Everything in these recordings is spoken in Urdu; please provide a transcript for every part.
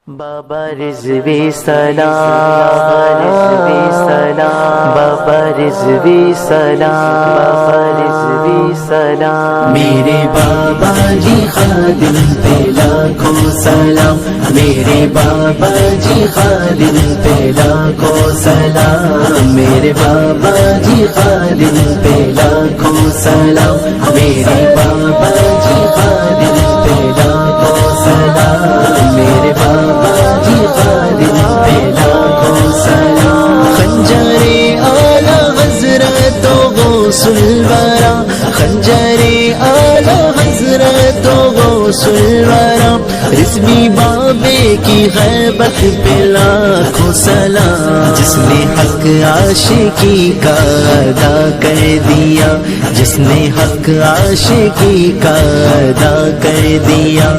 بابا رضوی سلام، بابا رضوی سلام، بابا رضوی سلام، میرے بابا جی خادم پہ لاکھوں سلام، میرے بابا جی خادم پہ لاکھوں سلام، میرے بابا جی خادم پہ لاکھوں سلام، میرے بابا جی خادم پہ لاکھوں سلام، میرے بابا جی خادم پہ لاکھوں سلام، خنجر اعلی حضرت غوث الورا، خنجر اعلی حضرت غوث الورا، رضوی بابے کی غیبت پہ لاکھوں سلام، جس نے حق عاشقی کا ادا کر دیا، جس نے حق عاشقی کا ادا کر دیا،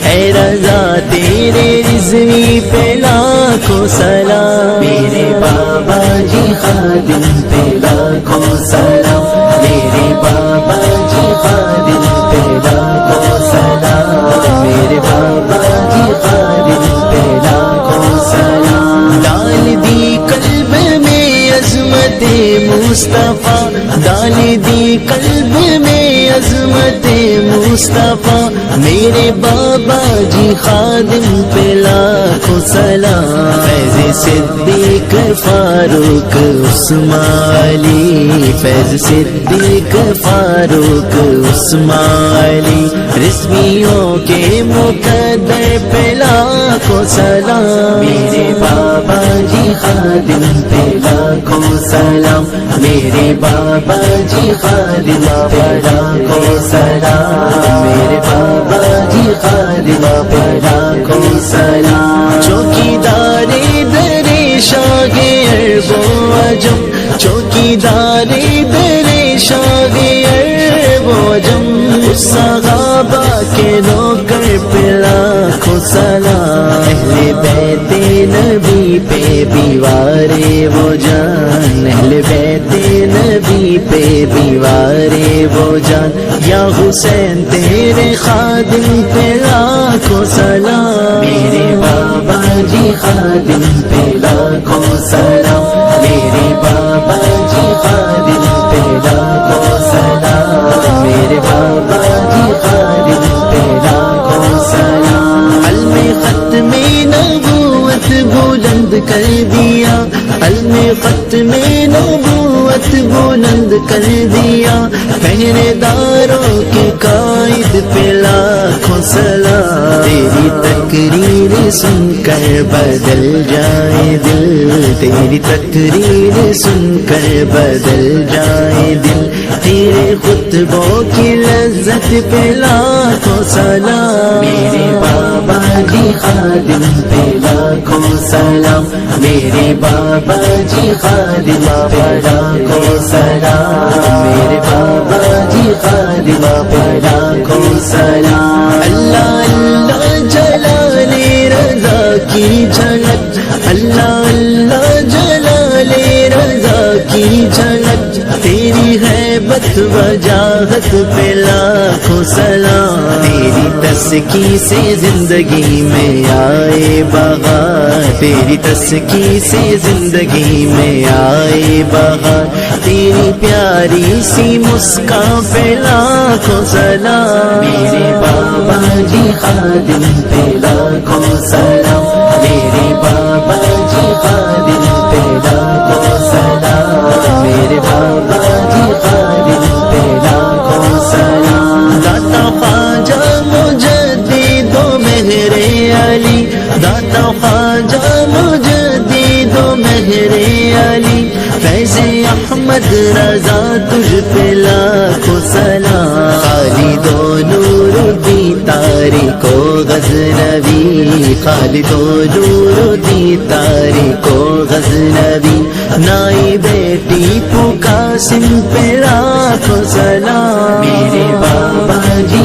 اے رضا تیرے رضوی پہ لاکھوں سلام، میرے بابا جی خادم پہ لاکھوں سلام، میرے بابا جی خادم پہ لاکھوں سلام، میرے بابا جی خادم پہ لاکھوں سلام، ڈال دی قلب میں عظمت مصطفیٰ، ڈال دی قلب میں عظمت مصطفیٰ، میرے بابا جی خادم پہ لاکھوں سلام، فیض صدیق فاروق عثمان علی، فیض صدیق فاروق عثمان علی، رضویوں کے مقدر پہ لاکھوں سلام، میرے بابا جی خادم پہ لاکھوں سلام، میرے بابا جی خادم پہ لاکھوں سلام، میرے بابا جی خادم پہ لاکھوں سلام، چوکیدار در شاہ عرب و عجم، چوکیدار در شاہ عرب و عجم، صحابہ کے نوکر پہ لاکھوں سلام، اہل بیت نبی پہ دیوارے وہ جان، اہل بیت نبی پہ دیوارے وہ جان، یا حسین تیرے خادم پہ لاکھوں سلام، میرے بابا جی خادم پہ لاکھوں سلام، میرے بابا جی خادم پہ لاکھوں سلام، میرے بابا جی خادم پہ لاکھوں سلام، علم ختم نبوت بلند کر دیا، علم ختم نبوت بلند کر دیا، پہرے داروں کے قائد پہ لاکھوں سلام، تیری تقریر سن کر بدل جائے دل، تیری تقریر سن کر بدل جائے دل، تیرے خطبوں کی لذت پہ لاکھوں سلام، میرے بابا جی خادم پہ لاکھوں سلام، میرے بابا جی خادم پہ لاکھوں سلام، میرے بابا جی خادم پہ لاکھوں سلام، اللہ اللہ جلال رضا کی جھلک، اللہ اللہ جلال رضا کی جھلک، تیری حیبت وجاہت پہ لاکھوں سلام، تیری تسکی سے زندگی میں آئے بہار، تیری تسکی سے زندگی میں آئے بہار، تیری پیاری سی مسکان پہ لاکھوں سلام، میرے بابا جی خادم پہ لاکھوں سلام، میرے بابا جی خادم پہ لاکھوں سلام، میرے بابا جی خادم پہ لاکھوں سلام، داتا خواجہ مجدد و مہر علی، داتا خواجہ مجدد و مہر علی، فیض احمد رضا تجھ پہ لاکھوں سلام، خالد و نور الدین تاریخ و غزنوی، خالد و نور الدین تاریخ و غزنوی، نائی بیٹی پو قاسم پہ لاکھوں سلام، میرے بابا جی